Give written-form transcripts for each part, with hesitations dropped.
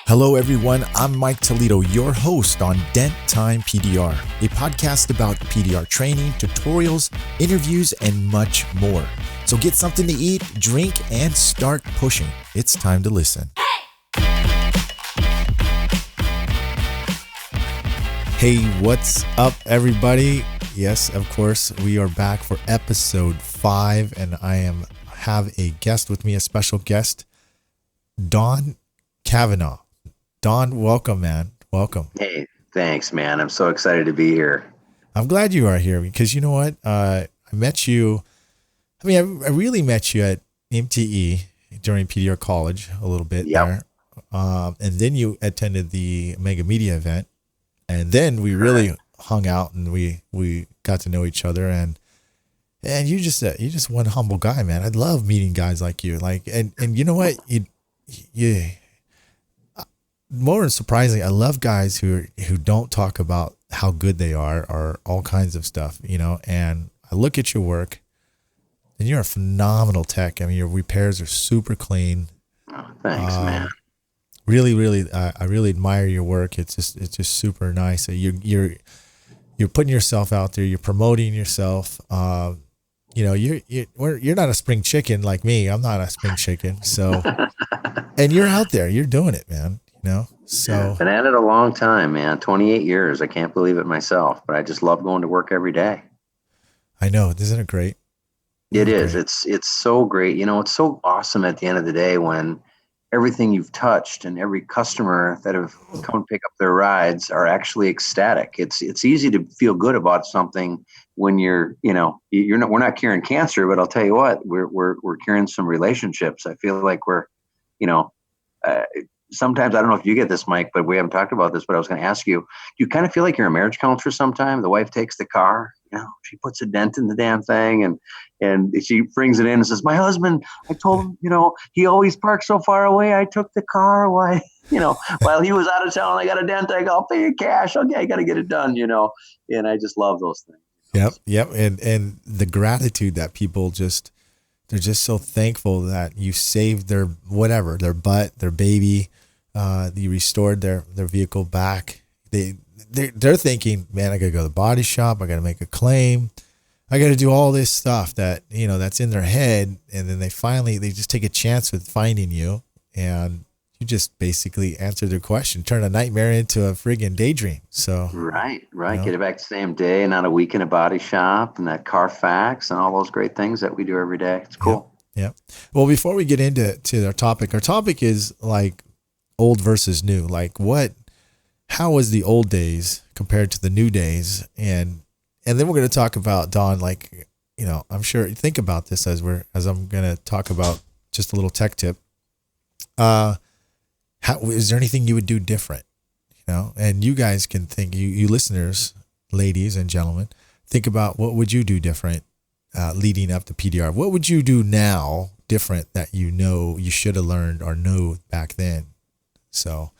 Hello, everyone. I'm Mike Toledo, your host on Dent Time PDR, a podcast about PDR training, tutorials, interviews, and much more. So get something to eat, drink, and start pushing. It's time to listen. Hey, what's up, everybody? Yes, of course, we are back for episode 5, and I have a guest with me, a special guest, Don Kavanaugh. Don, welcome, man. Welcome. Hey, thanks, man. I'm so excited to be here. I'm glad you are here because you know what? I met you. I really met you at MTE during PDR college a little bit there. And then you attended the Mega Media event. And then we really hung out and we got to know each other. And you're just one humble guy, man. I love meeting guys like you. And you know what? You more surprisingly, I love guys who don't talk about how good they are or all kinds of stuff, you know. And I look at your work, and you're a phenomenal tech. I mean, your repairs are super clean. Oh, thanks, man. Really, I really admire your work. It's just super nice. You're putting yourself out there. You're promoting yourself. You know, you're not a spring chicken like me. I'm not a spring chicken. So, and you're out there. You're doing it, man. You know, so been at it a long time, man. 28 years. I can't believe it myself, but I just love going to work every day. I know. Isn't it great? It is. It's so great. You know, it's so awesome at the end of the day when everything you've touched and every customer that have come pick up their rides are actually ecstatic. It's easy to feel good about something when we're not curing cancer, but I'll tell you what, we're curing some relationships. I feel like we're, sometimes, I don't know if you get this, Mike, but we haven't talked about this, but I was going to ask you, you kind of feel like you're a marriage counselor sometime? The wife takes the car, she puts a dent in the damn thing and she brings it in and says, my husband, I told him, he always parks so far away. I took the car. Why, while he was out of town, I got a dent. I go, I'll pay you cash. Okay, I got to get it done, and I just love those things. Yep. And the gratitude that people they're just so thankful that you saved their butt, their baby. You restored their vehicle back. They're thinking, man, I gotta go to the body shop. I gotta make a claim. I gotta do all this stuff that that's in their head, and then they just take a chance with finding you, and you just basically answer their question, turn a nightmare into a friggin' daydream. So right. Get it back the same day, not a week in a body shop, and that Carfax and all those great things that we do every day. It's cool. Yeah. Well, before we get into our topic is like old versus new. Like how was the old days compared to the new days? And then we're going to talk about, Don, I'm sure you think about this as I'm going to talk about just a little tech tip. Is there anything you would do different? And you guys can think, you listeners, ladies and gentlemen, think about what would you do different leading up to PDR? What would you do now different that you should have learned or know back then? So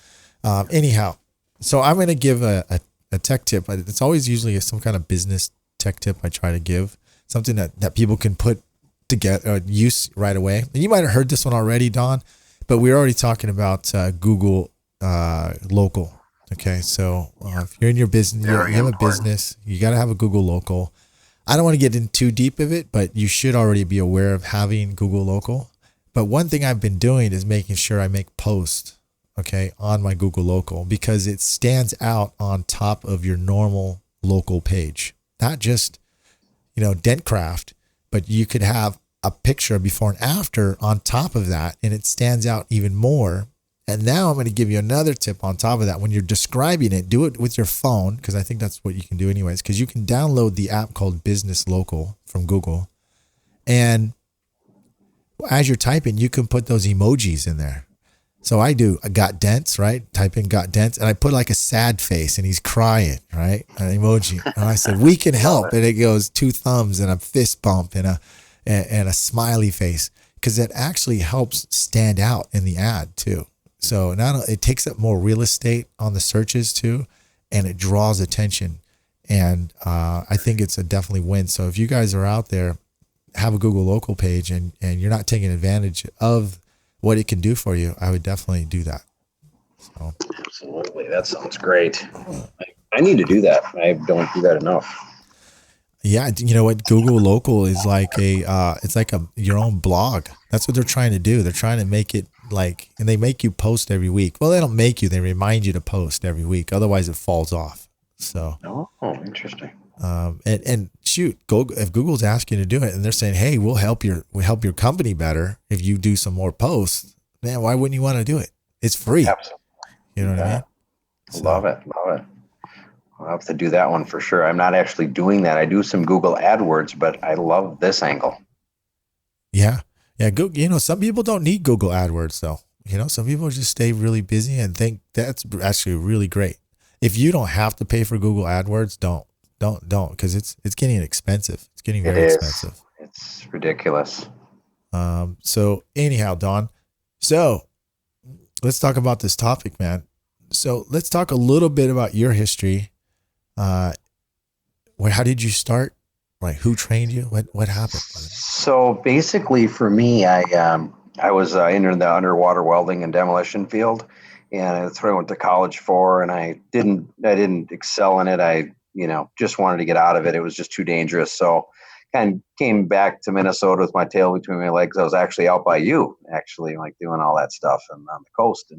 anyhow, so I'm going to give a tech tip. It's always usually some kind of business tech tip I try to give, something that people can put together, use right away. And you might have heard this one already, Don, but we're already talking about Google Local. Okay, so if you're in your business, you have a business, you got to have a Google Local. I don't want to get in too deep of it, but you should already be aware of having Google Local. But one thing I've been doing is making sure I make posts, on my Google Local, because it stands out on top of your normal local page. Not just, Dentcraft, but you could have a picture before and after on top of that, and it stands out even more. And now I'm going to give you another tip on top of that. When you're describing it, do it with your phone, because I think that's what you can do anyways, because you can download the app called Business Local from Google. And as you're typing, you can put those emojis in there. So I got dents, right? Type in got dents, and I put like a sad face and he's crying, right? An emoji. And I said, we can help. And it goes 2 thumbs and a fist bump and a smiley face, because it actually helps stand out in the ad too. So it takes up more real estate on the searches too, and it draws attention. And I think it's a definitely win. So if you guys are out there, have a Google Local page and you're not taking advantage of what it can do for you, I would definitely do that. So Absolutely. That sounds great. I need to do that. I don't do that enough. yeah, you know what? Google Local is like it's like your own blog. That's what they're trying to do. They're trying to make it like, and they make you post every week. Well, they don't make you; they remind you to post every week. Otherwise, it falls off. So, Oh, interesting. and shoot, go if Google's asking you to do it, and they're saying, "Hey, we'll help your company better if you do some more posts." Man, why wouldn't you want to do it? It's free. Absolutely. You know what I mean? So, Love it. Love it. I'll have to do that one for sure. I'm not actually doing that. I do some Google AdWords, but I love this angle. yeah. Yeah. Some people don't need Google AdWords though. Some people just stay really busy and think that's actually really great. If you don't have to pay for Google AdWords, don't, because it's getting expensive. It's getting very expensive. It's ridiculous. So anyhow, Don, so let's talk about this topic, man. So let's talk a little bit about your history. How did you start? Like, who trained you? What happened? So basically, for me, I was in the underwater welding and demolition field, and that's what I went to college for. And I didn't excel in it. I just wanted to get out of it. It was just too dangerous. So kind of came back to Minnesota with my tail between my legs. I was actually out by you, actually, like doing all that stuff and on the coast,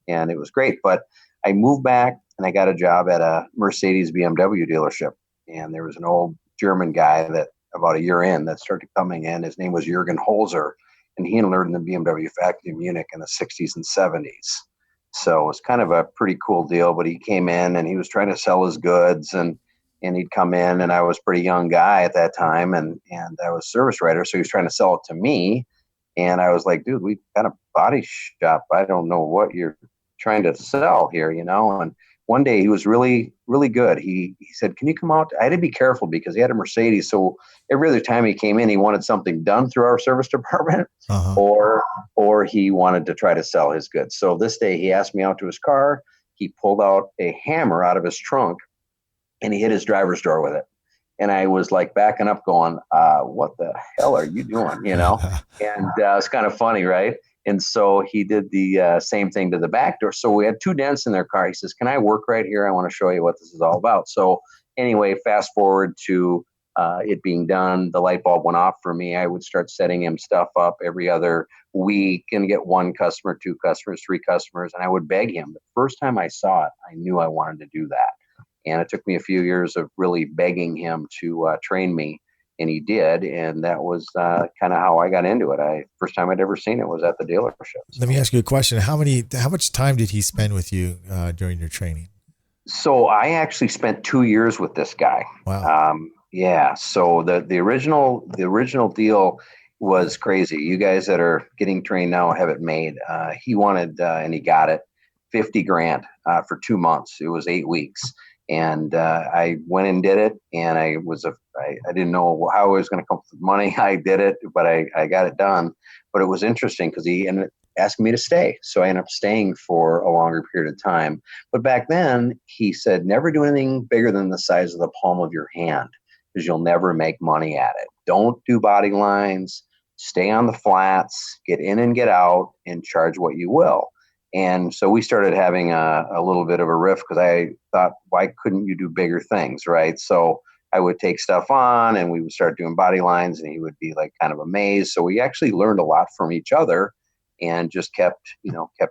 and it was great. But I moved back and I got a job at a Mercedes BMW dealership. And there was an old German guy that about a year in that started coming in. His name was Jürgen Holzer, and he learned in the BMW factory in Munich in the 60s and 70s. So it was kind of a pretty cool deal. But he came in and he was trying to sell his goods, and he'd come in, and I was a pretty young guy at that time, and I was a service writer, so he was trying to sell it to me. And I was like, dude, we got a body shop. I don't know what you're trying to sell here, and one day he was really, really good. He said, can you come out? I had to be careful because he had a Mercedes. So every other time he came in, he wanted something done through our service department, or he wanted to try to sell his goods. So this day he asked me out to his car. He pulled out a hammer out of his trunk and he hit his driver's door with it. And I was like backing up going, what the hell are you doing? And it's kind of funny, right? And so he did the same thing to the back door. So we had two dents in their car. He says, can I work right here? I want to show you what this is all about. So anyway, fast forward to it being done, the light bulb went off for me. I would start setting him stuff up every other week and get one customer, two customers, three customers. And I would beg him. The first time I saw it, I knew I wanted to do that. And it took me a few years of really begging him to train me. And he did, and that was kind of how I got into it. First time I'd ever seen it was at the dealership. Let me ask you a question. How much time did he spend with you during your training? So I actually spent 2 years with this guy. Wow. Yeah. So the original deal was crazy. You guys that are getting trained now have it made. He wanted, and he got it, $50,000 for 2 months. It was 8 weeks. And I went and did it, and I didn't know how I was going to come up with money. I did it, but I got it done. But it was interesting because he ended up asking me to stay. So I ended up staying for a longer period of time. But back then, he said, never do anything bigger than the size of the palm of your hand because you'll never make money at it. Don't do body lines. Stay on the flats, get in and get out, and charge what you will. And so we started having a little bit of a riff because I thought, why couldn't you do bigger things, right? So I would take stuff on and we would start doing body lines and he would be like kind of amazed. So we actually learned a lot from each other and just kept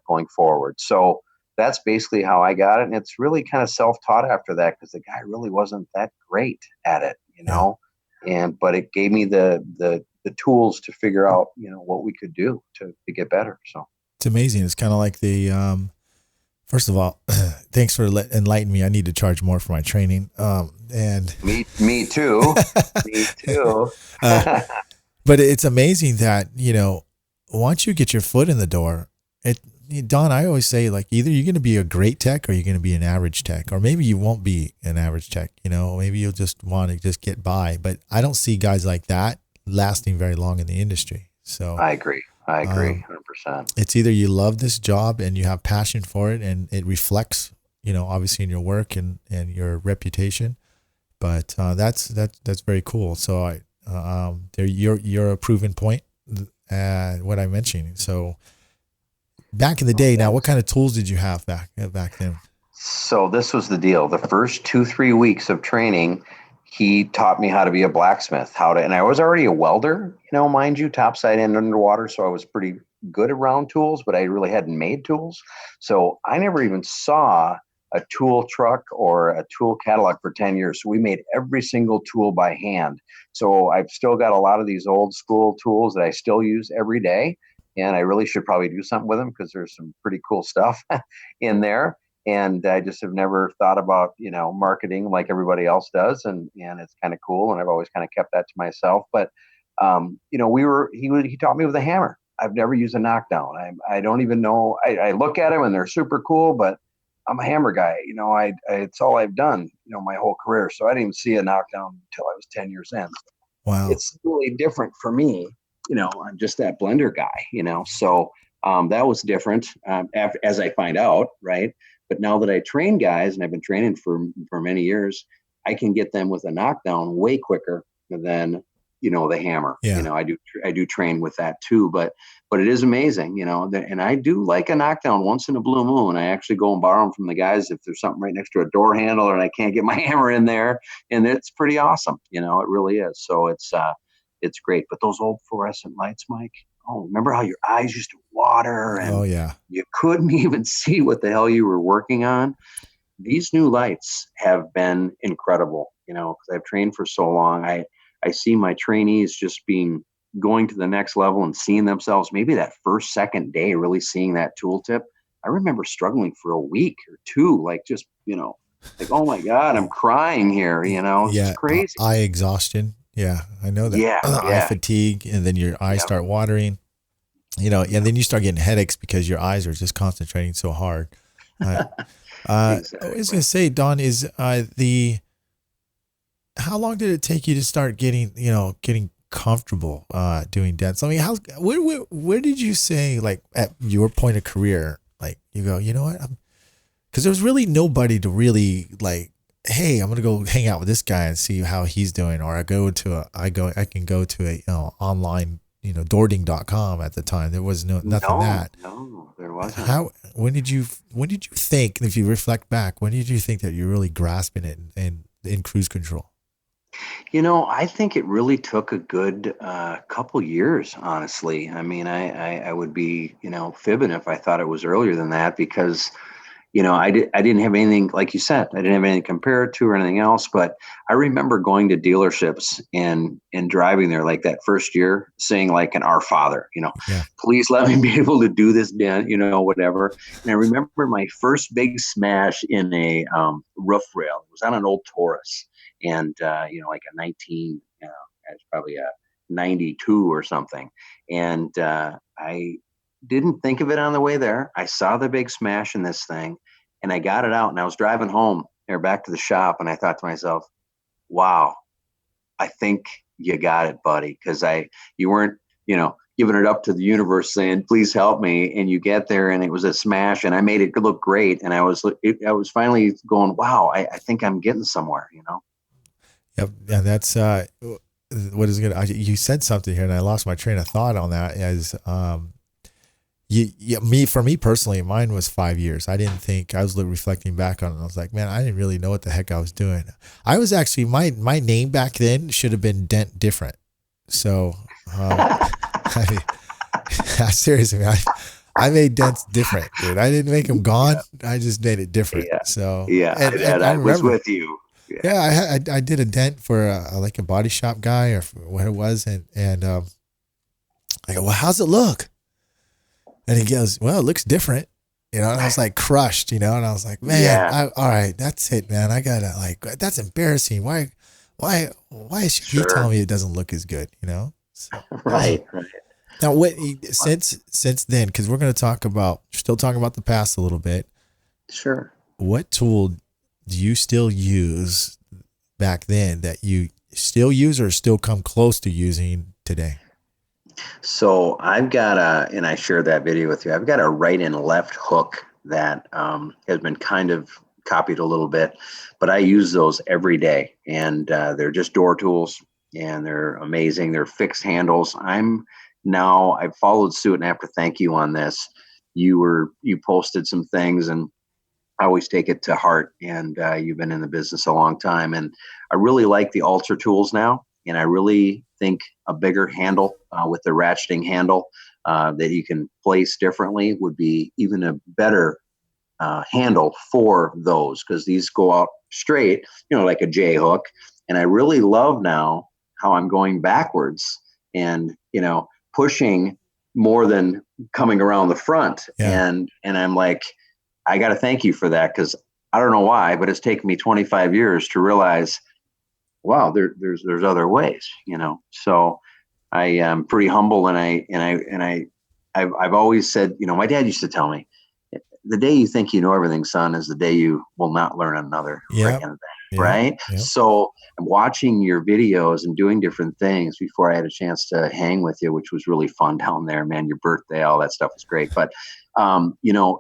going forward. So that's basically how I got it. And it's really kind of self-taught after that because the guy really wasn't that great at it, but it gave me the tools to figure out, what we could do to get better. So. It's amazing. It's kind of like first of all, thanks for enlightening me. I need to charge more for my training. And me too. Me too. But it's amazing that, once you get your foot in the door, Don, I always say, like, either you're going to be a great tech or you're going to be an average tech, or maybe you won't be an average tech, maybe you'll just want to just get by. But I don't see guys like that lasting very long in the industry. So I agree. 100%. It's either you love this job and you have passion for it and it reflects, obviously in your work and your reputation, but that's very cool. So you're a proven point, what I'm mentioning. So Back in the day, now what kind of tools did you have back then? So this was the deal. The first 2-3 weeks of training, he taught me how to be a blacksmith, and I was already a welder, mind you, topside and underwater. So I was pretty good around tools, but I really hadn't made tools. So I never even saw a tool truck or a tool catalog for 10 years. So we made every single tool by hand. So I've still got a lot of these old school tools that I still use every day. And I really should probably do something with them because there's some pretty cool stuff in there. And I just have never thought about, marketing like everybody else does. And it's kind of cool. And I've always kind of kept that to myself. But, he taught me with a hammer. I've never used a knockdown. I don't even know. I look at them and they're super cool, but I'm a hammer guy. It's all I've done, my whole career. So I didn't even see a knockdown until I was 10 years in. Wow. It's really different for me. I'm just that blender guy, so that was different as I find out, right? But now that I train guys, and I've been training for many years, I can get them with a knockdown way quicker than, the hammer. Yeah. I do train with that too, but it is amazing, and I do like a knockdown once in a blue moon. I actually go and borrow them from the guys if there's something right next to a door handle and I can't get my hammer in there, and it's pretty awesome. It really is. So it's great. But those old fluorescent lights, Mike, remember how your eyes used to water and you couldn't even see what the hell you were working on? These new lights have been incredible, because I've trained for so long. I see my trainees just going to the next level and seeing themselves, maybe that first, second day, really seeing that tooltip. I remember struggling for a week or two, like just, like, oh my God, I'm crying here, it's crazy. Eye exhaustion. Yeah, I know that. Yeah, eye fatigue, and then your eyes start watering. And then you start getting headaches because your eyes are just concentrating so hard. Exactly. I was going to say, Don, how long did it take you to start getting comfortable doing dents? I mean, where did you say, like, at your point of career, like, you go, you know what? Because there was really nobody to really, like, hey, I'm gonna go hang out with this guy and see how he's doing, or I can go to a online, doording.com at the time. There was nothing that. No, there wasn't. When did you think, if you reflect back, when did you think that you're really grasping it and in cruise control? I think it really took a good couple years, honestly. I mean, I would be, fibbing if I thought it was earlier than that, because I didn't have anything, like you said, I didn't have anything to compare it to or anything else. But I remember going to dealerships and driving there, like that first year, saying like an Our Father, please let me be able to do this dent, whatever. And I remember my first big smash in a roof rail. It was on an old Taurus, and like a 19, it's probably a 92 or something. And I didn't think of it on the way there. I saw the big smash in this thing, and I got it out, and I was driving home or back to the shop, and I thought to myself, wow, I think you got it, buddy. Because you weren't, giving it up to the universe saying, please help me. And you get there and it was a smash, and I made it look great. And I was finally going, wow, I think I'm getting somewhere, Yep. Yeah, that's what is good. You said something here and I lost my train of thought on that. As for me personally, mine was 5 years. I didn't think, I was reflecting back on it. I was like, man, I didn't really know what the heck I was doing. I was actually, my name back then should have been Dent Different. So, seriously, man, I made dents different, dude. I didn't make them gone. I just made it different. Yeah. So, and I was with you. Yeah, I did a dent for like a body shop guy or what it was, and I go, well, how's it look? And he goes, well, it looks different, and I was like crushed, and I was like, man, all right, that's it, man. I gotta, like, that's embarrassing. Why is he telling me it doesn't look as good, So, right. Now, since then, because we're going to still talking about the past a little bit. Sure. What tool do you still use back then that you still use or still come close to using today? So I've got and I shared that video with you, I've got a right and left hook that has been kind of copied a little bit, but I use those every day, and they're just door tools, and they're amazing. They're fixed handles. I've followed suit, and I have to thank you on this. you posted some things, and I always take it to heart. And you've been in the business a long time, and I really like the Ultra tools now. And I really think a bigger handle with the ratcheting handle that you can place differently would be even a better handle for those, because these go out straight, like a J hook. And I really love now how I'm going backwards and, pushing more than coming around the front. Yeah. And I'm like, I got to thank you for that, because I don't know why, but it's taken me 25 years to realize, wow, there's other ways, So I am pretty humble, and I've always said, my dad used to tell me, the day you think you know everything, son, is the day you will not learn another freaking thing. Yeah. Right. Yeah. So I'm watching your videos and doing different things before I had a chance to hang with you, which was really fun down there, man. Your birthday, all that stuff was great. But,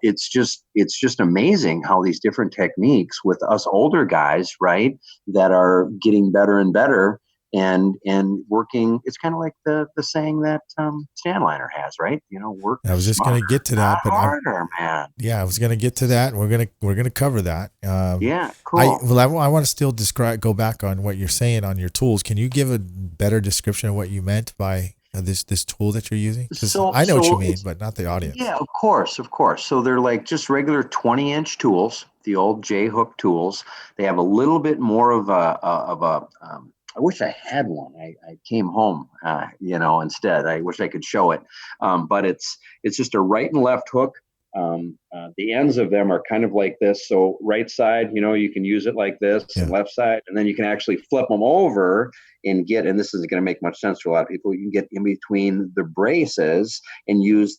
it's just amazing how these different techniques with us older guys, right, that are getting better and better and working. It's kind of like the saying that Stanliner has, right? Work. I was just going to get to that, but harder, man. Yeah, I was going to get to that. We're gonna cover that. Yeah, cool. I want to still go back on what you're saying on your tools. Can you give a better description of what you meant by this tool that you're using? Because I know what you mean, but not the audience. Yeah, of course. So they're like just regular 20-inch tools, the old J hook tools. They have a little bit more of a I wish I had one. I came home, instead. I wish I could show it. But it's just a right and left hook. The ends of them are kind of like this. So right side, you can use it like this, and left side, and then you can actually flip them over and this isn't going to make much sense to a lot of people. You can get in between the braces and use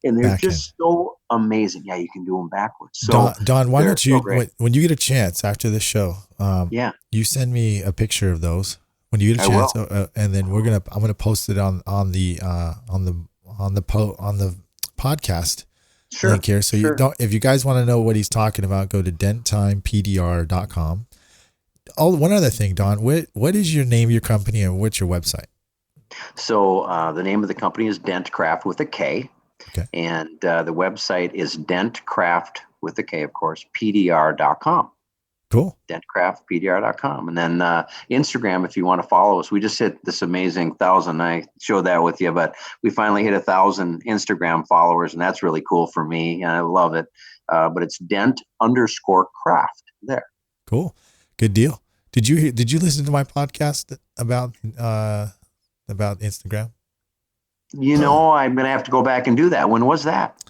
and they're just so amazing. Yeah, you can do them backwards. So Don, why don't you, when you get a chance after the show, you send me a picture of those when you get a chance, and then I'm gonna post it on the podcast link here. So you don't, if you guys want to know what he's talking about, go to denttimepdr.com. One other thing, Don, what is your name of your company and what's your website? So the name of the company is Dent Craft with a K. Okay. And the website is dentcraft with a K, of course, pdr.com. Cool. Dentcraftpdr.com. And then Instagram, if you want to follow us. We just hit this amazing 1,000. I showed that with you, but we finally hit 1,000 Instagram followers, and that's really cool for me, and I love it. But it's Dent_craft there. Cool. Good deal. Did you listen to my podcast about Instagram? I'm going to have to go back and do that. When was that?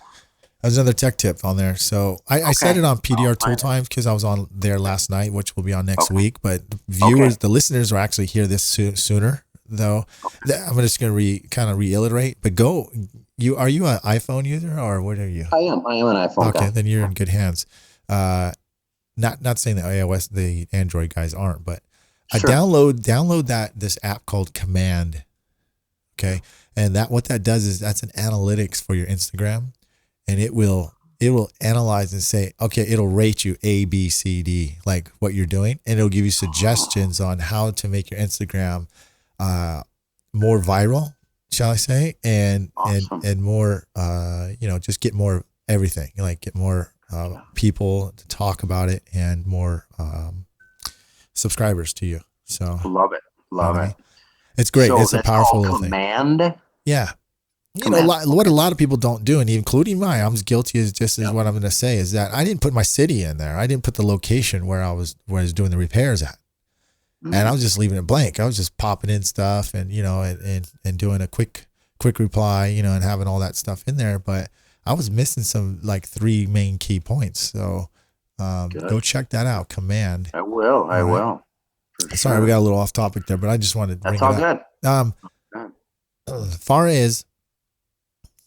That was another tech tip on there. So I said it on PDR Tool Times because I was on there last night, which will be on next week. But the listeners will actually hear this sooner, though. I'm just going to kind of reiterate. But are you an iPhone user or what are you? I am an iPhone guy. Okay, then you're in good hands. Not saying that iOS, the Android guys aren't, but download this app called Command. Okay. And what that does is that's an analytics for your Instagram, and it will analyze and say, okay, it'll rate you A, B, C, D, like what you're doing. And it'll give you suggestions on how to make your Instagram, more viral, shall I say? And more, just get more everything, like get more, people to talk about it and more, subscribers to you. So love it. It's great. So it's a powerful little Command. thing. Yeah. What a lot of people don't do, and including I'm as guilty as what I'm going to say is that I didn't put my city in there. I didn't put the location where I was doing the repairs at. Mm-hmm. And I was just leaving it blank. I was just popping in stuff and, and doing a quick reply, and having all that stuff in there. But I was missing some 3 main key points. So go check that out. Command. I will. Sorry, we got a little off topic there, but I just wanted to bring it up. That's all good. As far as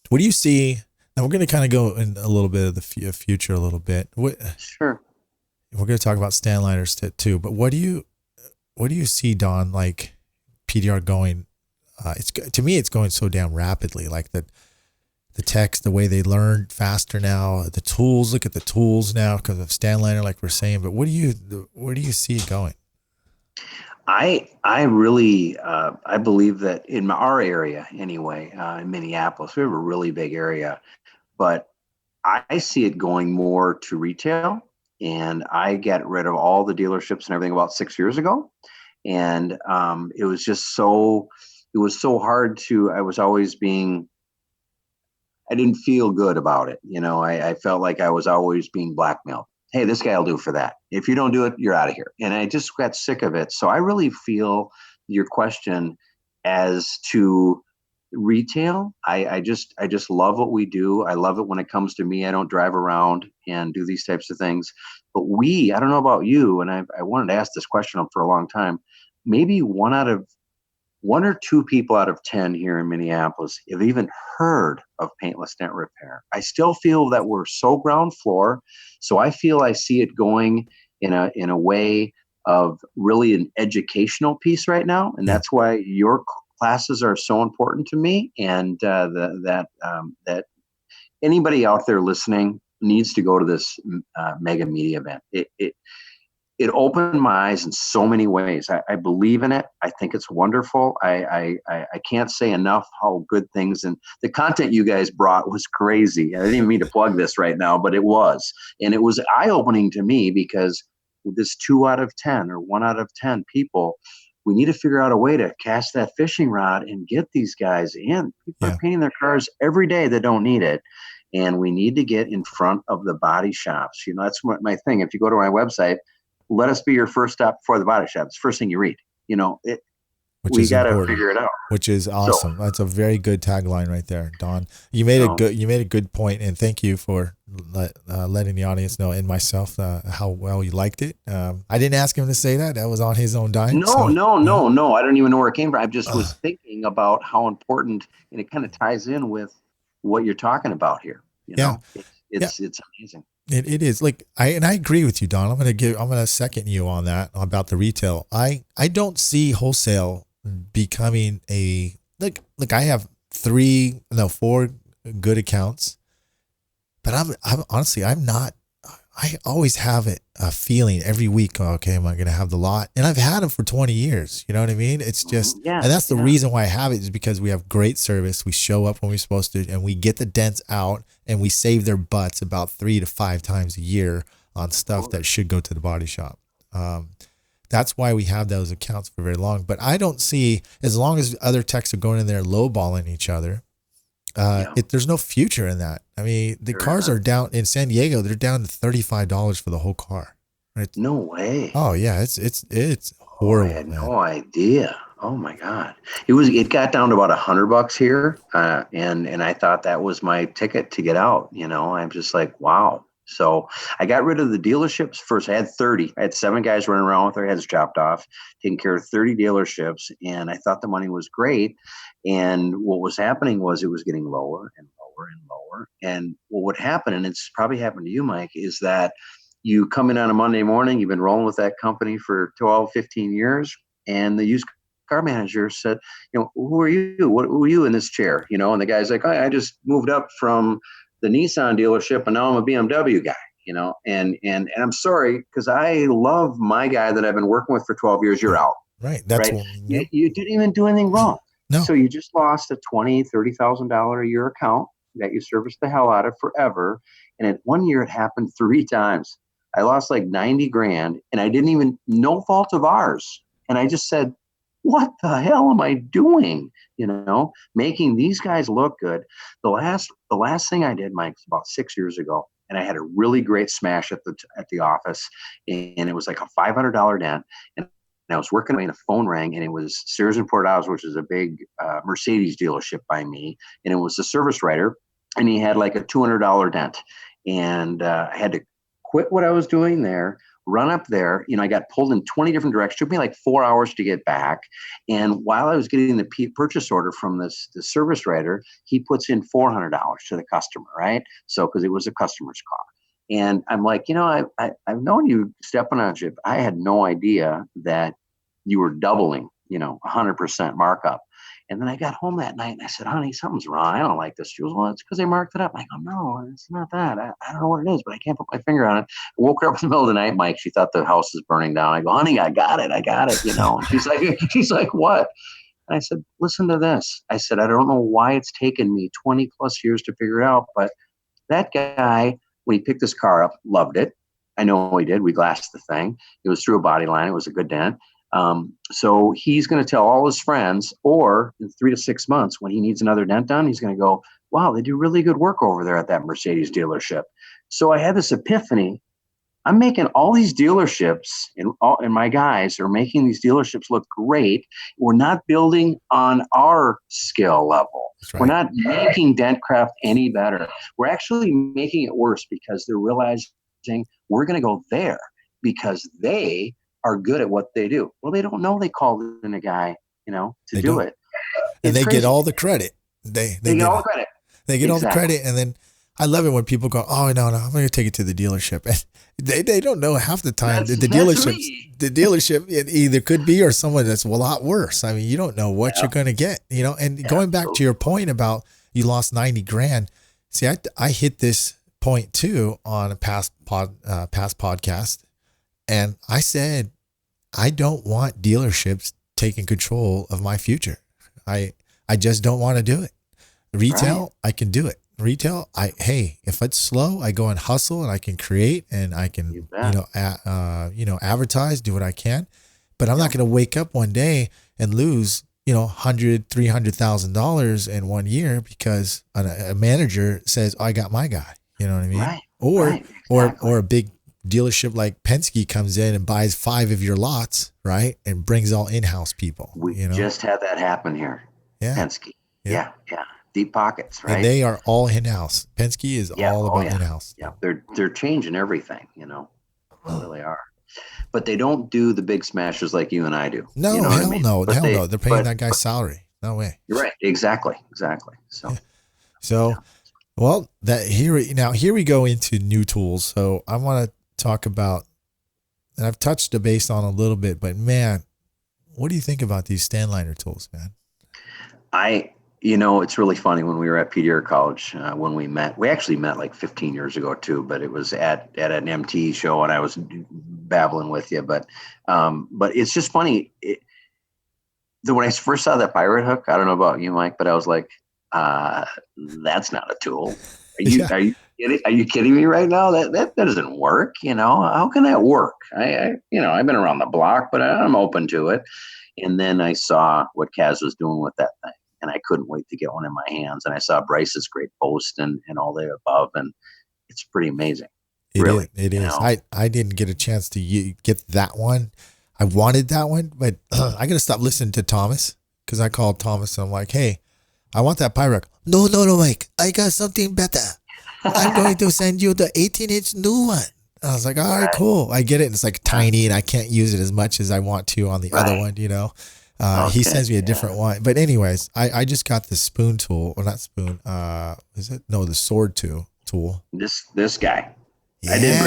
what do you see? Now we're going to kind of go in a little bit of the future a little bit. Sure. We're going to talk about Stanliners too, but what do you see, Don, like PDR going? To me, it's going so damn rapidly. Like the text, the way they learn faster now, the tools. Look at the tools now because of Stanliner, like we're saying. But where do you see it going? I really I believe that in our area anyway, in Minneapolis, we have a really big area, but I see it going more to retail. And I got rid of all the dealerships and everything about 6 years ago. And it was just it was so hard I was always I didn't feel good about it. I felt like I was always being blackmailed. Hey, this guy will do for that. If you don't do it, you're out of here. And I just got sick of it. So I really feel your question as to retail. I just love what we do. I love it when it comes to me. I don't drive around and do these types of things. But I don't know about you, and I wanted to ask this question for a long time. Maybe one or two people out of 10 here in Minneapolis have even heard of paintless dent repair. I still feel that we're so ground floor. So I feel I see it going in a way of really an educational piece right now. And that's why your classes are so important to me. And that anybody out there listening needs to go to this mega media event. It opened my eyes in so many ways. I believe in it. I think it's wonderful. I can't say enough how good things, and the content you guys brought was crazy. I didn't even mean to plug this right now, but it was. And it was eye-opening to me because with this 2 out of 10 or 1 out of 10 people, we need to figure out a way to cast that fishing rod and get these guys in. People are painting their cars every day that don't need it. And we need to get in front of the body shops. That's my thing. If you go to my website, let us be your first stop before the body shop. It's the first thing you read. We got to figure it out. Which is awesome. That's a very good tagline right there, Don. You made a good point, and thank you for letting the audience know and myself how well you liked it. I didn't ask him to say that. That was on his own dime. No. I don't even know where it came from. I just was thinking about how important, and it kind of ties in with what you're talking about here. It's amazing. It is like I agree with you, Don. I'm gonna second you on that about the retail. I don't see wholesale becoming like I have 4 good accounts, but I'm honestly not. I always have a feeling every week. Okay, am I going to have the lot? And I've had them for 20 years. You know what I mean? It's just, and that's the reason why I have it is because we have great service. We show up when we're supposed to, and we get the dents out, and we save their butts about 3 to 5 times a year on stuff that should go to the body shop. That's why we have those accounts for very long. But I don't see, as long as other techs are going in there lowballing each other, there's no future in that. I mean, the cars are down in San Diego. They're down to $35 for the whole car. Right? No way. Oh yeah, it's horrible. I had no idea. Oh my God, it got down to about $100 here, and I thought that was my ticket to get out. I'm just like, wow. So I got rid of the dealerships first. I had 30. I had 7 guys running around with their heads chopped off, taking care of 30 dealerships, and I thought the money was great. And what was happening was it was getting lower and lower and lower. And what would happen, and it's probably happened to you, Mike, is that you come in on a Monday morning, you've been rolling with that company for 12, 15 years, and the used car manager said, who are you? Who are you in this chair? And the guy's like, I just moved up from the Nissan dealership and now I'm a BMW guy, and I'm sorry, because I love my guy that I've been working with for 12 years. You're out. Right. That's right. You didn't even do anything wrong. No. So you just lost a $20,000, $30,000 a year account that you serviced the hell out of forever. And in 1 year, it happened 3 times. I lost like 90 grand, and I didn't even, no fault of ours. And I just said, what the hell am I doing? Making these guys look good. The last thing I did, Mike, was about 6 years ago, and I had a really great smash at the office, and it was like a $500 dent. And I was working away, and a phone rang, and it was Sears and Portals, which is a big Mercedes dealership by me, and it was the service writer, and he had like a $200 dent, and I had to quit what I was doing there, run up there. I got pulled in 20 different directions. It took me like 4 hours to get back. And while I was getting the purchase order from the service writer, he puts in $400 to the customer, right? So, because it was a customer's car. And I'm like, I've known you stepping on ship. I had no idea that you were doubling, 100% markup. And then I got home that night and I said, honey, something's wrong. I don't like this. She goes, well, it's because they marked it up. I go, no, it's not that. I don't know what it is, but I can't put my finger on it. I woke her up in the middle of the night, Mike. She thought the house was burning down. I go, honey, I got it. And she's like, what? And I said, listen to this. I said, I don't know why it's taken me 20 plus years to figure it out, but that guy, when he picked this car up, loved it. I know he did. We glassed the thing. It was through a body line. It was a good dent. So he's going to tell all his friends, or in 3 to 6 months when he needs another dent done, he's going to go, wow, they do really good work over there at that Mercedes dealership. So I had this epiphany. I'm making all these dealerships, and my guys are making these dealerships look great. We're not building on our skill level. Right. We're not making Dentcraft any better. We're actually making it worse because they're realizing we're going to go there because they are good at what they do. Well, they don't know they called in a guy, to do it. And they get all the credit. They get all the credit. They get all the credit. And then I love it when people go, oh, no, I'm going to take it to the dealership. And they don't know half the time the dealership, it either could be or someone that's a lot worse. I mean, you don't know what you're going to get, and going back to your point about you lost 90 grand. See, I hit this point too on a past podcast. And I said, I don't want dealerships taking control of my future. I just don't want to do it. Retail, I can do it. Retail, if it's slow, I go and hustle and I can create and I can, advertise, do what I can. But I'm not going to wake up one day and lose, $300,000 in 1 year because a manager says, I got my guy. You know what I mean? Right. Or a big dealership like Penske comes in and buys 5 of your lots, right? And brings all in-house people. We just had that happen here. Yeah. Penske. Yeah. Deep pockets, right? And they are all in-house. Penske is all about in-house. Yeah. They're changing everything, They really are. But they don't do the big smashers like you and I do. No, hell no. They're paying that guy's salary. No way. You're right. Exactly. So, well, here we go into new tools. So I want to talk about, and I've touched the base on a little bit, but man, what do you think about these stand liner tools, man? It's really funny when we were at PDR college, when we actually met like 15 years ago too, but it was at an MT show and I was babbling with you, but it's just funny. When I first saw that pirate hook, I don't know about you, Mike, but I was like, that's not a tool. Are you kidding me right now? That doesn't work. How can that work? I've been around the block, but I'm open to it. And then I saw what Kaz was doing with that thing, and I couldn't wait to get one in my hands. And I saw Bryce's great post and all the above, and it's pretty amazing. It is. I didn't get a chance to get that one. I wanted that one, but I got to stop listening to Thomas because I called Thomas and I'm like, hey, I want that Pyrex. No, Mike. I got something better. I'm going to send you the 18-inch new one. I was like, all right, cool. I get it. And it's like tiny and I can't use it as much as I want to on the other one, He sends me a different one. But anyways, I just got the spoon tool, or not spoon. Is it? No, the sword tool. This guy. Yeah. I did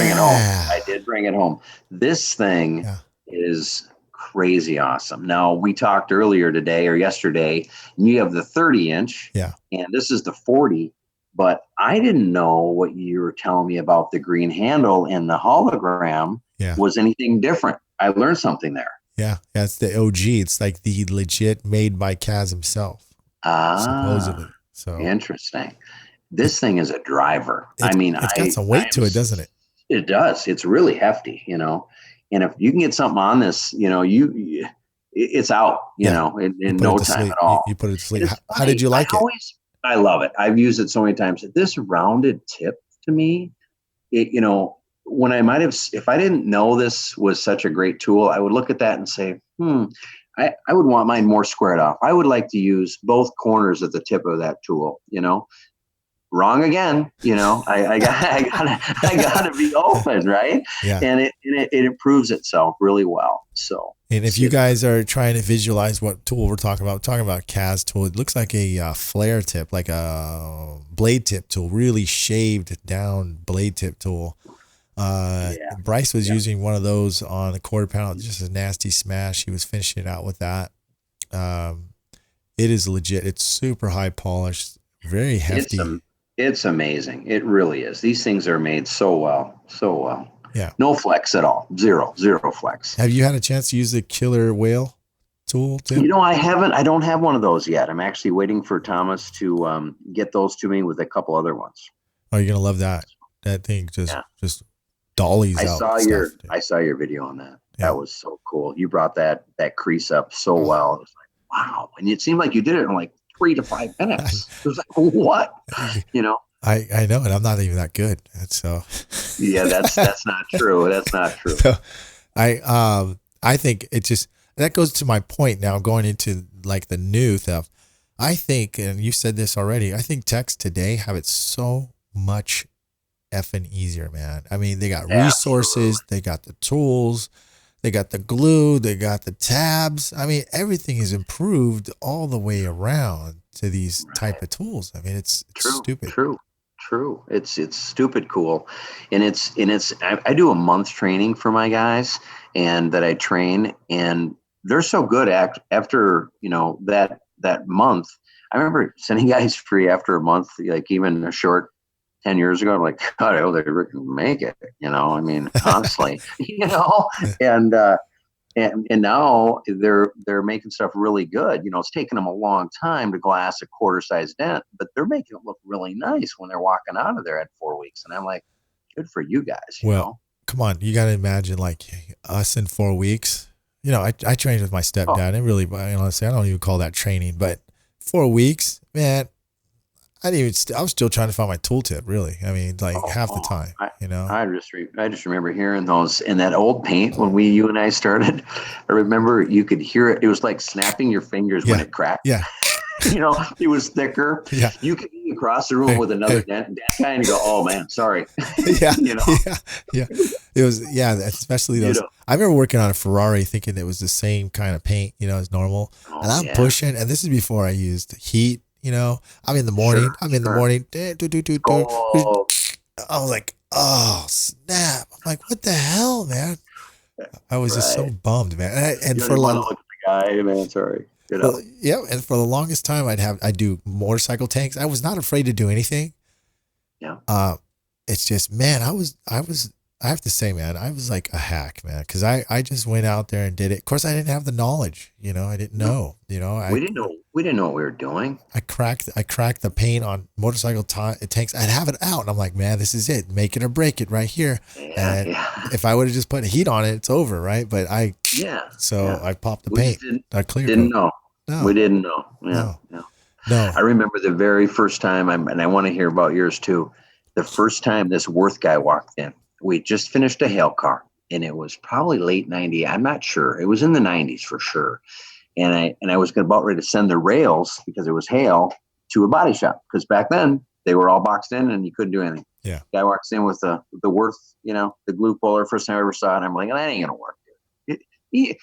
bring it home. This thing is crazy awesome. Now, we talked earlier today or yesterday, and you have the 30-inch. Yeah. And this is the 40. But I didn't know what you were telling me about the green handle and the hologram was anything different. I learned something there. Yeah, that's the OG. It's like the legit made by Kaz himself, supposedly. So interesting. This thing is a driver. It's got some weight to it, doesn't it? It does. It's really hefty, And if you can get something on this, it's out, in no time at all. You put it to sleep. How did you like it? I love it. I've used it so many times. This rounded tip to me, when if I didn't know this was such a great tool, I would look at that and say, I would want mine more squared off. I would like to use both corners at the tip of that tool, Wrong again, I gotta be open, right? Yeah. And it improves itself really well. So, and if you guys are trying to visualize what tool we're talking about Kaz tool. It looks like a flare tip, like a blade tip tool, really shaved down blade tip tool. Bryce was using one of those on a quarter panel, just a nasty smash. He was finishing it out with that. It is legit. It's super high polished, very hefty. It's amazing. It really is. These things are made so well. Yeah. No flex at all. Zero flex. Have you had a chance to use the killer whale tool, Tim? I haven't. I don't have one of those yet. I'm actually waiting for Thomas to get those to me with a couple other ones. Oh, you're gonna love that. That thing Yeah. just dollies I out saw stuff. I saw your video on that. Yeah. That was so cool. You brought that crease up so well. It was like, wow. And it seemed like you did it in like 3 to 5 minutes. It was like, what? You know? I know, and I'm not even that good. And so Yeah, that's not true. That's not true. So I think it just, that goes to my point now, going into like the new stuff. I think, and you said this already, I think techs today have it so much effing easier, man. I mean, they got resources, they got the tools, they got the glue, they got the tabs. I mean, everything is improved all the way around to these type of tools. I mean, it's stupid. True. It's stupid cool. And I do a month training for my guys and that I train, and they're so good after, that month. I remember sending guys free after a month, like even a short 10 years ago. I'm like, God, I hope they can make it, I mean, honestly, and now they're making stuff really good. It's taken them a long time to glass a quarter size dent, but they're making it look really nice when they're walking out of there at 4 weeks. And I'm like, good for you guys. Well, come on, you got to imagine like us in 4 weeks. I trained with my stepdad, and really, honestly, I don't even call that training, but 4 weeks, man. I was still trying to find my tooltip, really. I mean, like half the time, I just remember hearing those in that old paint when you and I started. I remember you could hear it. It was like snapping your fingers when it cracked. Yeah. It was thicker. Yeah. You could be across the room with another dent guy and go, oh man, sorry. Yeah. Yeah. It was, especially those. I remember working on a Ferrari thinking it was the same kind of paint, as normal. And I'm pushing, and this is before I used heat. I'm in the morning. I was like, oh, snap. I'm like, what the hell, man? I was just so bummed, man. And for a long look at the guy, man, sorry. Well, yeah, and for the longest time I'd do motorcycle tanks. I was not afraid to do anything. Yeah. It's just, man, I have to say, man, I was like a hack, man, because I just went out there and did it. Of course, I didn't have the knowledge, I didn't know, we didn't know what we were doing. I cracked the paint on motorcycle tanks. I'd have it out, and I'm like, man, this is it, make it or break it right here. If I would have just put heat on it, it's over, right? But I popped the paint. I didn't know. No. We didn't know. Yeah. No. I remember the very first time, and I want to hear about yours too. The first time this Worth guy walked in. We just finished a hail car, and it was probably late 90. I'm not sure. It was in the 90s for sure. And I was about ready to send the rails, because it was hail, to a body shop, because back then they were all boxed in and you couldn't do anything. Yeah. Guy walks in with the Worth, the glue puller. First time I ever saw it, I'm like, that ain't gonna work, dude.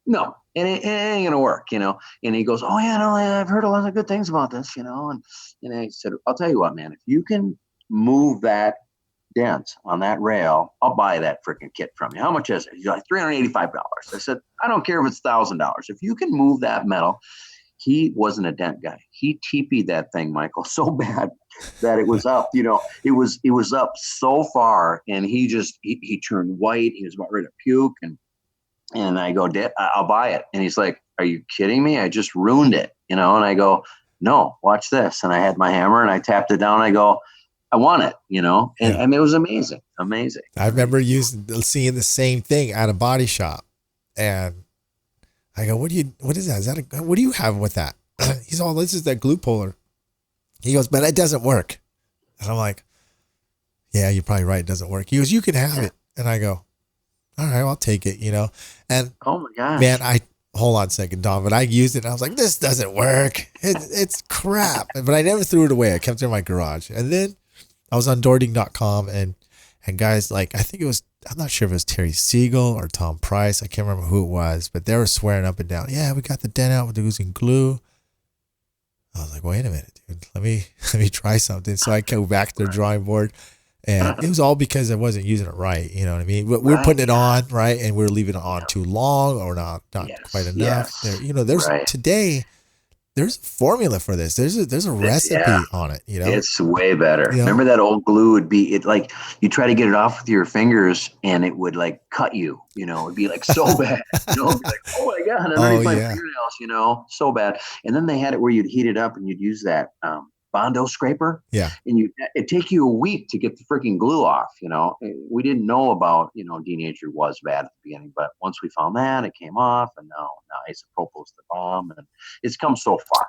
No, and it ain't gonna work, And he goes, oh yeah, no, I've heard a lot of good things about this, And I said, I'll tell you what, man, if you can move that dent on that rail, I'll buy that freaking kit from you. How much is it? He's like, $385. I said, I don't care if it's $1,000. If you can move that metal. He wasn't a dent guy. He TP'd that thing, Michael, so bad that it was up, it was up so far, and he turned white. He was about ready to puke, and I go, I'll buy it. And he's like, are you kidding me? I just ruined it, And I go, no, watch this. And I had my hammer and I tapped it down. And I go, I want it, and I mean, it was amazing. I remember seeing the same thing at a body shop, and I go, what is that? What do you have with that? He's all, this is that glue puller. He goes, but it doesn't work. And I'm like, yeah, you're probably right. It doesn't work. He goes, you can have it. And I go, all right, I'll take it, and oh my gosh, man, hold on a second, Don, but I used it and I was like, this doesn't work. It's crap. But I never threw it away. I kept it in my garage. And then I was on Doording.com, and guys like, I'm not sure if it was Terry Siegel or Tom Price. I can't remember who it was, but they were swearing up and down. Yeah, we got the dent out with using glue. I was like, wait a minute, dude. Let me try something. So I go back to the drawing board, and it was all because I wasn't using it right. You know what I mean? But we're putting it on right, and we're leaving it on too long or not quite enough. There's today. There's a formula for this. There's a recipe on it. It's way better. Remember that old glue would be like you try to get it off with your fingers and it would like cut you. It'd be like so bad. It'd be like, oh my god, underneath my fingernails. So bad. And then they had it where you'd heat it up and you'd use that Bondo scraper. Yeah. And it take you a week to get the freaking glue off. We didn't know about, denatured was bad at the beginning, but once we found that, it came off, and now isopropyl is the bomb, and it's come so far.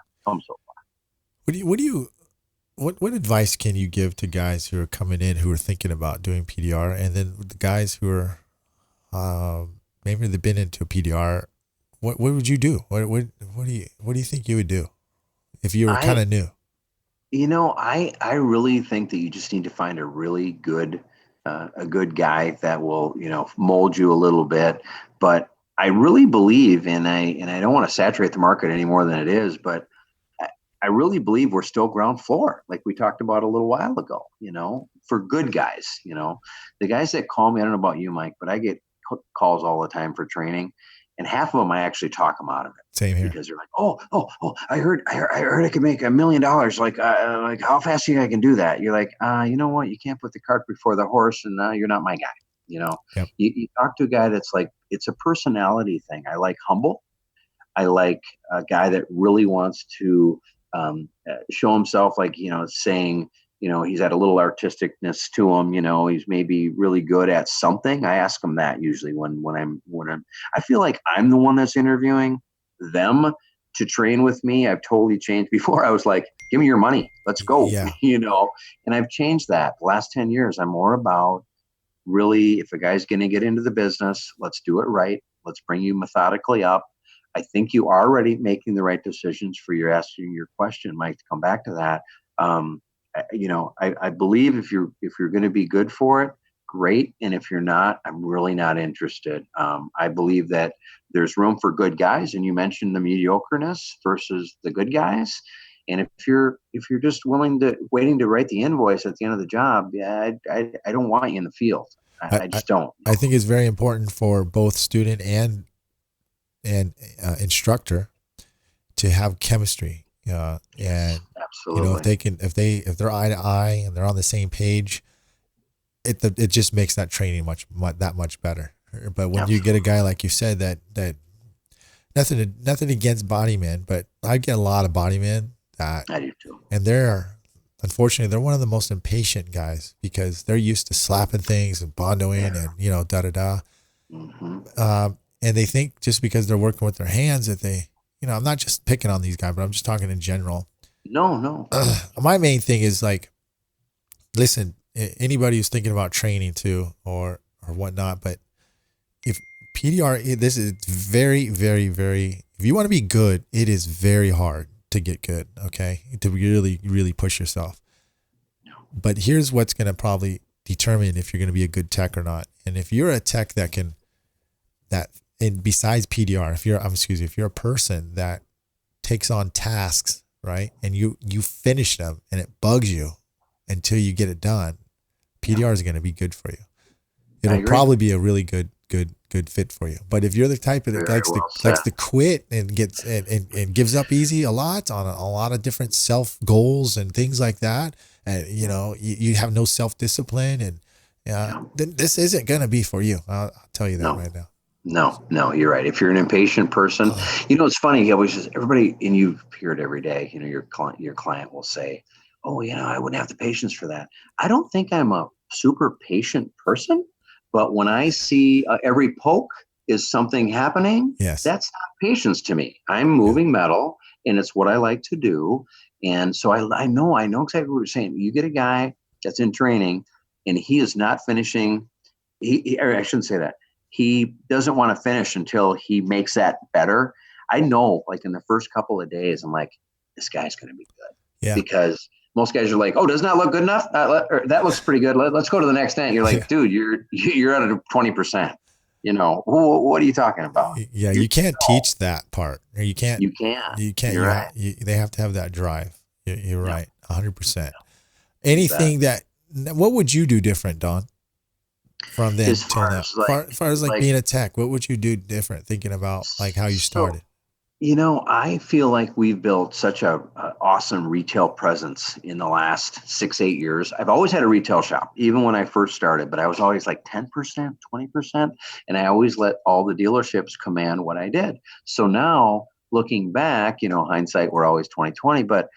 What advice can you give to guys who are coming in who are thinking about doing PDR, and then the guys who are maybe they've been into a PDR? What would you do? What do you think you would do if you were kind of new? I really think that you just need to find a really good guy that will, mold you a little bit. But I really believe, and I don't want to saturate the market any more than it is, but I really believe we're still ground floor, like we talked about a little while ago, for good guys, the guys that call me, I don't know about you, Mike, but I get calls all the time for training, and half of them, I actually talk them out of it. Same here. Because they're like, oh, I heard I could make $1 million. Like how fast do you think I can do that? You're like, you know what? You can't put the cart before the horse, and you're not my guy. Yep. You talk to a guy that's like, it's a personality thing. I like humble. I like a guy that really wants to show himself, like, saying, he's had a little artisticness to him, he's maybe really good at something. I ask him that usually when I feel like I'm the one that's interviewing them to train with me. I've totally changed. Before I was like, give me your money, let's go. Yeah. And I've changed that. The last 10 years, I'm more about, really, if a guy's going to get into the business, let's do it right. Let's bring you methodically up. I think you are already making the right decisions for your asking your question, Mike, to come back to that. I believe if you're going to be good for it, great. And if you're not, I'm really not interested. I believe that there's room for good guys. And you mentioned the mediocreness versus the good guys. And if you're just waiting to write the invoice at the end of the job, I don't want you in the field. I just don't. I think it's very important for both student and instructor to have chemistry. And absolutely. if they're eye to eye and they're on the same page, it just makes that training that much better. But when you get a guy like you said that nothing against body men, but I get a lot of body men that I do too. And unfortunately they're one of the most impatient guys because they're used to slapping things and bondoing and da da da. Mm-hmm. And they think just because they're working with their hands that they, I'm not just picking on these guys, but I'm just talking in general. No. My main thing is like, listen, anybody who's thinking about training too, or whatnot, but if PDR, this is very, very, very, if you want to be good, it is very hard to get good. Okay. To really, really push yourself. But here's what's going to probably determine if you're going to be a good tech or not. And if you're a tech and besides PDR, if you're a person that takes on tasks, right, and you finish them and it bugs you until you get it done, PDR is going to be good for you. It'll probably be a really good fit for you. But if you're the type that likes to quit and gets and gives up easy a lot on a lot of different self goals and things like that, and you have no self discipline, and then this isn't going to be for you. I'll tell you that right now. No, you're right. If you're an impatient person, it's funny. He always says, everybody, and you hear it every day, your client will say, oh, I wouldn't have the patience for that. I don't think I'm a super patient person, but when I see every poke is something happening, that's not patience to me. I'm moving metal, and it's what I like to do. And so I know exactly what you're saying. You get a guy that's in training and he is not finishing. Or I shouldn't say that. He doesn't want to finish until he makes that better. I know, like in the first couple of days, I'm like, this guy's going to be good. Yeah. Because most guys are like, oh, doesn't that look good enough? That looks pretty good. Let's go to the next dent. You're like, dude, you're at a 20%. What are you talking about? Yeah, you can't teach that part. Or you can't. You can't. You're right. They have to have that drive. You're right, 100%. Anything what would you do different, Don? From then till now, as far as being a tech, what would you do different? Thinking about like how you started. I feel like we've built such a awesome retail presence in the last 6-8 years. I've always had a retail shop, even when I first started, but I was always like 10%, 20%. And I always let all the dealerships command what I did. So now looking back, hindsight, we're always 20/20, but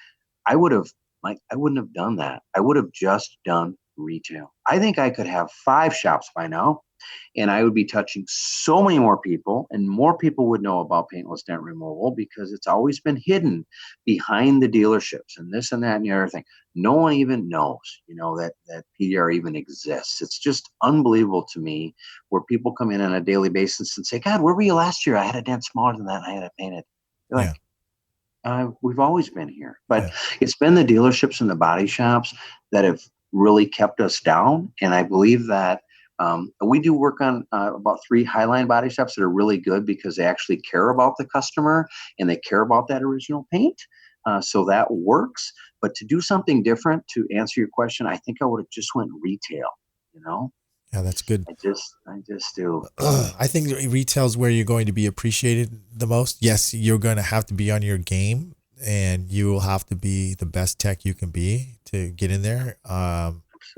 I would have Mike, I wouldn't have done that. I would have just done retail. I think I could have 5 shops by now, and I would be touching so many more people, and more people would know about paintless dent removal because it's always been hidden behind the dealerships and this and that and the other thing. No one even knows, that PDR even exists. It's just unbelievable to me where people come in on a daily basis and say, God, where were you last year? I had a dent smaller than that and I had it painted. You're Yeah. like, we've always been here, but Yeah. it's been the dealerships and the body shops that have really kept us down. And I believe that we do work on about 3 Highline body shops that are really good because they actually care about the customer and they care about that original paint. So that works. But to do something different, to answer your question, I think I would have just went retail. Yeah, that's good. I just do. I think retail is where you're going to be appreciated the most. Yes, you're going to have to be on your game, and you will have to be the best tech you can be to get in there.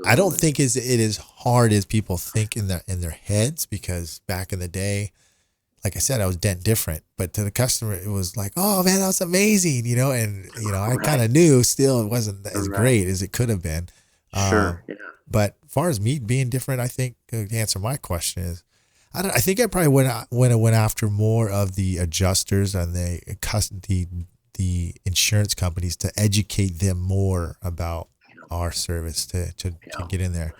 I don't think it is hard as people think in their heads, because back in the day, like I said, I was dent different, but to the customer, it was like, oh man, that's amazing, and I kind of knew still it wasn't as great as it could have been. Sure. Yeah. But as far as me being different, I think to answer my question is, I think I probably went after more of the adjusters and the insurance companies to educate them more about our service to get in there.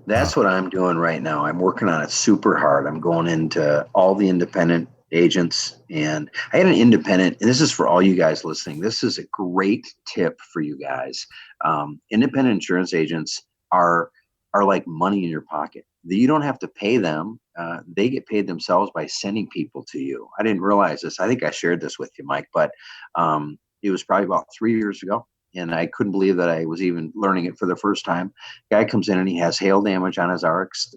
That's what I'm doing right now. I'm working on it super hard. I'm going into all the independent agents, and I had an independent, and this is for all you guys listening. This is a great tip for you guys. Independent insurance agents are like money in your pocket. You don't have to pay them. They get paid themselves by sending people to you. I didn't realize this. I think I shared this with you, Mike, but it was probably about 3 years ago. And I couldn't believe that I was even learning it for the first time. Guy comes in and he has hail damage on his RX,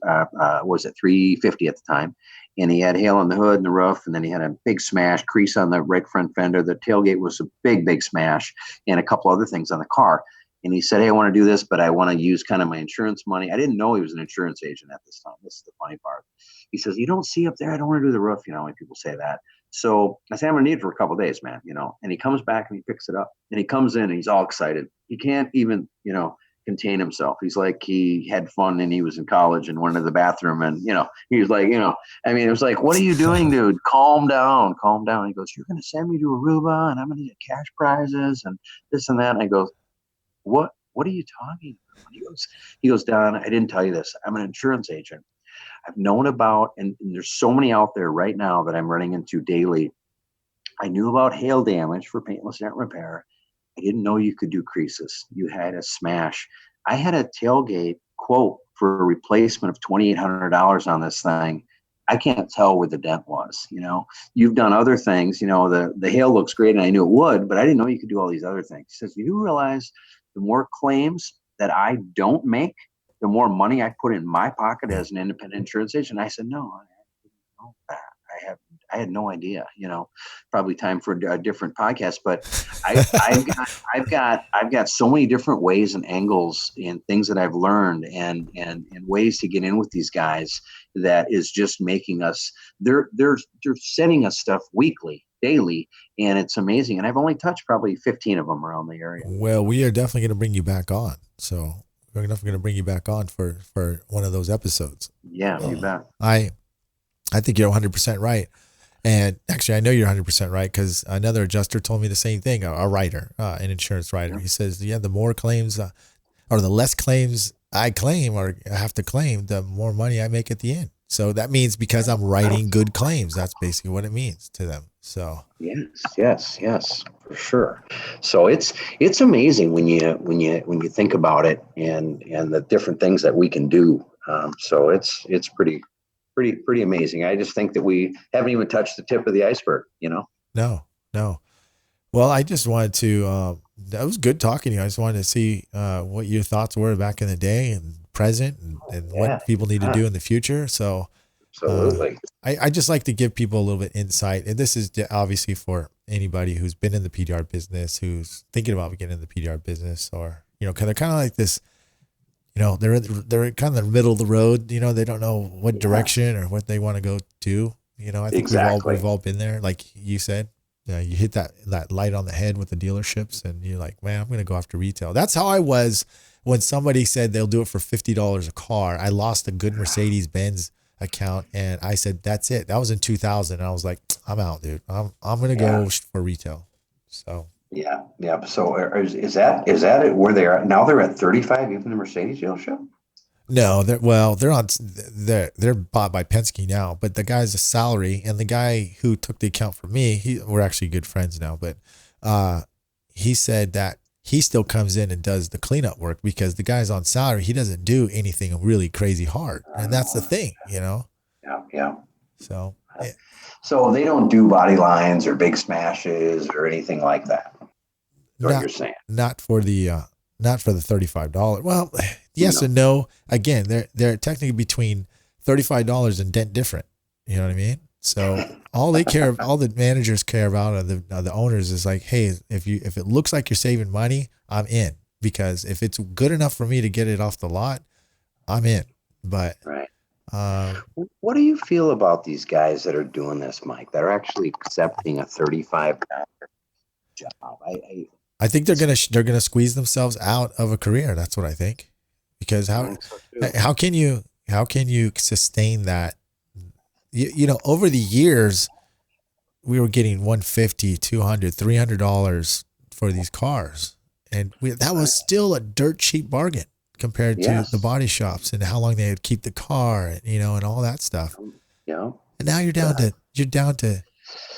was it 350 at the time? And he had hail on the hood and the roof, and then he had a big smash, crease on the right front fender. The tailgate was a big smash, and a couple other things on the car. And he said, hey, I want to do this, but I want to use kind of my insurance money. I didn't know he was an insurance agent at this time. This is the funny part. He says, you don't see up there, I don't want to do the roof. When people say that. So I say, I'm going to need it for a couple of days, man, and he comes back and he picks it up and he comes in and he's all excited. He can't even, contain himself. He's like, he had fun and he was in college and went to the bathroom and, he was like, it was like, what are you doing, dude? Calm down. He goes, you're going to send me to Aruba and I'm going to get cash prizes and this and that. And I go, what are you talking about? He goes, Don, I didn't tell you this. I'm an insurance agent. I've known about, and there's so many out there right now that I'm running into daily. I knew about hail damage for paintless dent repair. I didn't know you could do creases. You had a smash. I had a tailgate quote for a replacement of $2,800 on this thing. I can't tell where the dent was. You've done other things. The hail looks great, and I knew it would, but I didn't know you could do all these other things. He says, you do realize the more claims that I don't make, the more money I put in my pocket as an independent insurance agent. I said, no, I didn't know that. I had no idea, probably time for a different podcast, but I've got so many different ways and angles and things that I've learned and ways to get in with these guys that is just making us, they're sending us stuff weekly, daily, and it's amazing. And I've only touched probably 15 of them around the area. Well, we are definitely going to bring you back on. So we're definitely going to bring you back on for one of those episodes. Yeah, you bet. I think you're 100% right. And actually, I know you're 100% right, because another adjuster told me the same thing, a writer, an insurance writer. Yeah. He says, the more claims or the less claims I claim or I have to claim, the more money I make at the end. So that means because I'm writing good claims, that's basically what it means to them. So yes, for sure. So it's amazing when you think about it and the different things that we can do. So it's pretty amazing. I just think that we haven't even touched the tip of the iceberg, No. Well, I just wanted to, that was good talking to you. I just wanted to see what your thoughts were back in the day and present and what people need to do in the future. So absolutely. I just like to give people a little bit insight. And this is obviously for anybody who's been in the PDR business, who's thinking about getting in the PDR business, or, they're kind of like this, they're kind of the middle of the road. They don't know what direction or what they want to go to. I think we've all been there, like you said. You hit that light on the head with the dealerships, and you're like, man, I'm going to go after retail. That's how I was when somebody said they'll do it for $50 a car. I lost a good Mercedes-Benz account, and I said, that's it. That was in 2000. And I was like, I'm out, dude. I'm going to go for retail. So yeah. So is that it? Where they are now? They're at 35, even the Mercedes dealership. no, they're bought by Penske now, but the guy's a salary, and the guy who took the account for me, we're actually good friends now, but he said that he still comes in and does the cleanup work because the guy's on salary. He doesn't do anything really crazy hard, and that's the thing, Yeah. So, so they don't do body lines or big smashes or anything like that. That's what you're saying? Not for the $35. Well, yes and no. Again, they're technically between $35 and dent different. You know what I mean? So all the managers care about, or the owners, is like, hey, if it looks like you're saving money, I'm in, because if it's good enough for me to get it off the lot, I'm in. But right. What do you feel about these guys that are doing this, Mike, that are actually accepting a $35 job? I think they're gonna squeeze themselves out of a career. That's what I think, because how can you sustain that? Over the years, we were getting $150, $200, $300 for these cars, and that was still a dirt cheap bargain compared to the body shops and how long they would keep the car, and all that stuff. Yeah. And now you're down to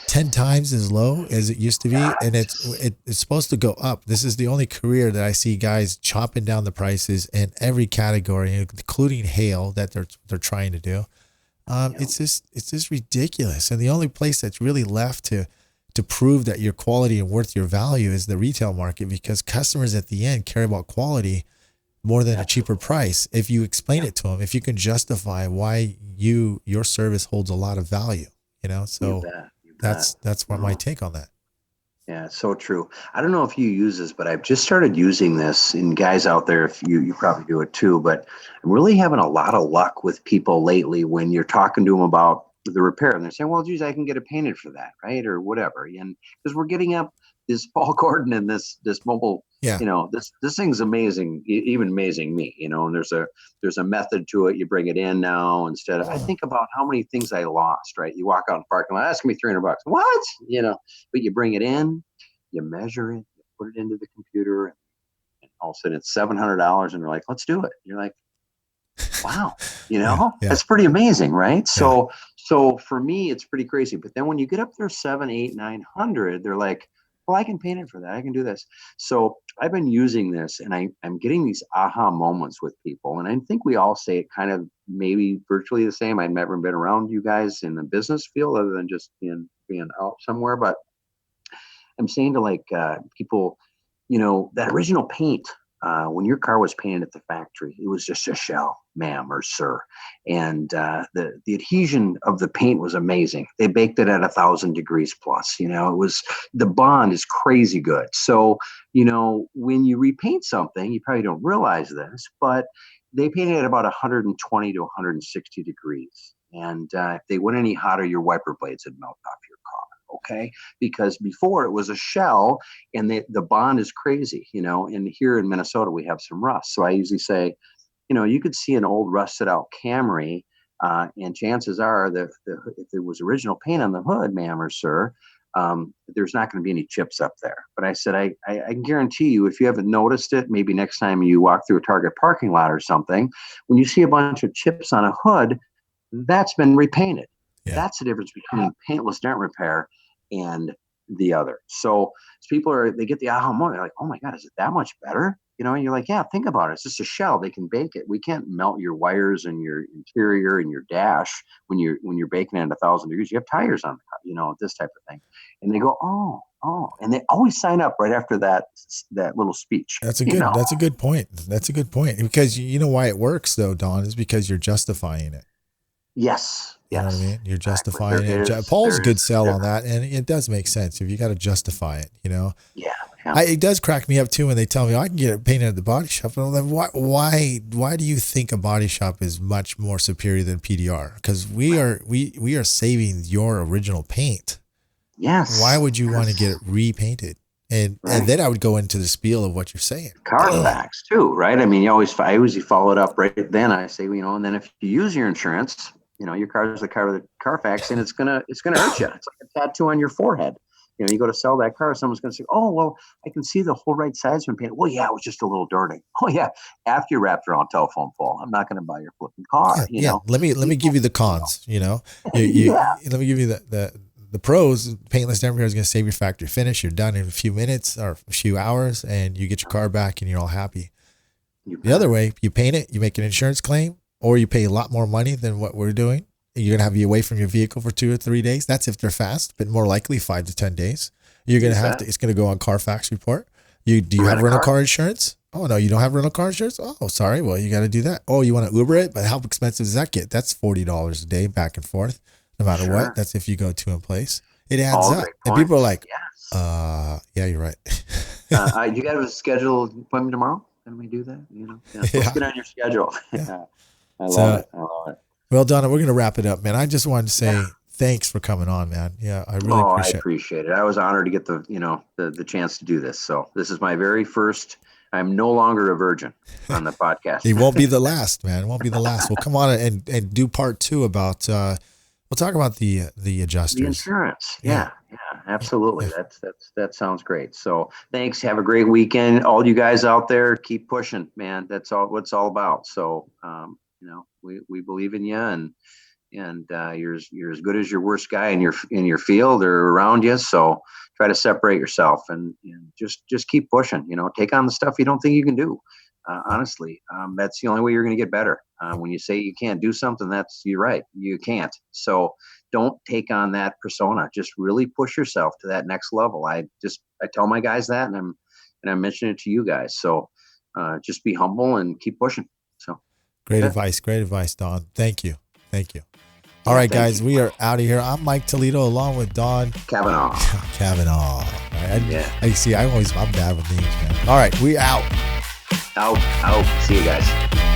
10 times as low as it used to be, and it's supposed to go up. This is the only career that I see guys chopping down the prices in every category, including hail, that they're trying to do. It's just ridiculous. And the only place that's really left to prove that your quality and worth your value is the retail market, because customers at the end care about quality more than a cheaper price. If you explain it to them, if you can justify why your service holds a lot of value, so. That's what my take on that. Yeah, it's so true. I don't know if you use this, but I've just started using this. And guys out there, if you probably do it too, but I'm really having a lot of luck with people lately when you're talking to them about the repair, and they're saying, well, geez, I can get it painted for that, right? Or whatever. And because we're getting up this Paul Gordon and this mobile, this thing's amazing, even amazing me, and there's a method to it. You bring it in now instead of, I think about how many things I lost, right? You walk out in the parking lot, that's gonna be $300. What? But you bring it in, you measure it, you put it into the computer, and all of a sudden it's $700, and they're like, let's do it. You're like, wow, that's pretty amazing, right? So for me, it's pretty crazy. But then when you get up there 700, 800, 900, they're like, well, I can paint it for that. I can do this. So I've been using this, and I'm getting these aha moments with people. And I think we all say it kind of maybe virtually the same. I've never been around you guys in the business field other than just being out somewhere. But I'm saying to people, that original paint, when your car was painted at the factory, it was just a shell, ma'am or sir. And the adhesion of the paint was amazing. They baked it at 1,000 degrees plus. The bond is crazy good. So, when you repaint something, you probably don't realize this, but they paint it at about 120 to 160 degrees. And if they went any hotter, your wiper blades would melt off your car. Okay, because before it was a shell, and the bond is crazy, and here in Minnesota we have some rust. So I usually say, you could see an old rusted out Camry, and chances are that if there was original paint on the hood, ma'am or sir, there's not going to be any chips up there. But I said, I can guarantee you, if you haven't noticed it, maybe next time you walk through a Target parking lot or something, when you see a bunch of chips on a hood, that's been repainted. Yeah. That's the difference between paintless dent repair and the other. So people they get the aha moment. They're like, oh my God, is it that much better? And you're like, yeah, think about it. It's just a shell. They can bake it. We can't melt your wires and your interior and your dash when you're baking it at 1,000 degrees. You have tires on the car, this type of thing. And they go, oh, and they always sign up right after that little speech. That's a good point. That's a good point, because you know why it works though, Don, is because you're justifying it. Yes. You know what I mean? You're justifying it. Paul's a good sell on that, and it does make sense if you got to justify it. Yeah. It does crack me up too when they tell me I can get it painted at the body shop. And I'm like, why do you think a body shop is much more superior than PDR? Because we are saving your original paint. Yes. Why would you want to Yes. get it repainted? And Right. then I would go into the spiel of what you're saying. Carfax too, right? I mean, I always follow it up right then. I say, and then if you use your insurance, your car is the car with the Carfax, and it's gonna hurt you. It's like a tattoo on your forehead. You go to sell that car, someone's gonna say, "Oh, well, I can see the whole right side's been painted." Well, yeah, it was just a little dirty. Oh yeah, after you wrapped it around telephone pole, I'm not gonna buy your flipping car. Yeah. Let me give you the cons. Yeah. Let me give you the pros. Paintless never is going to save your factory finish. You're done in a few minutes or a few hours, and you get your car back, and you're all happy. The other way, you paint it, you make an insurance claim, or you pay a lot more money than what we're doing. You're going to have you away from your vehicle for 2 or 3 days. That's if they're fast, but more likely 5 to 10 days. You're going to have to, it's going to go on Carfax report. Do you have rental car insurance? Oh, no, you don't have rental car insurance? Oh, sorry. Well, you got to do that. Oh, you want to Uber it? But how expensive does that get? That's $40 a day back and forth, no matter what. That's if you go to a place. It adds up. And people are like, yeah, you're right. You got a scheduled appointment tomorrow? Can we do that? Let's get on your schedule. Yeah. I love it. Well, Donna, we're going to wrap it up, man. I just wanted to say thanks for coming on, man. Yeah, I really appreciate it. I appreciate it. I was honored to get the chance to do this. So this is my very first. I'm no longer a virgin on the podcast. It won't be the last, man. It won't be the last. We'll come on and do part 2 about. We'll talk about the adjusters. The insurance. Yeah, absolutely. Yeah. That sounds great. So thanks. Have a great weekend. All you guys out there, keep pushing, man. That's all what it's all about. So we believe in you, and you're as good as your worst guy in your field or around you. So try to separate yourself and just keep pushing. Take on the stuff you don't think you can do. Honestly, that's the only way you're going to get better. When you say you can't do something, you're right. You can't. So don't take on that persona. Just really push yourself to that next level. I tell my guys that, and I'm mentioning it to you guys. So just be humble and keep pushing. So great advice, Don. Thank you. All right, guys, we are out of here. I'm Mike Toledo along with Don Kavanaugh. All right. I'm bad with names, man. All right, we out. Out. See you guys.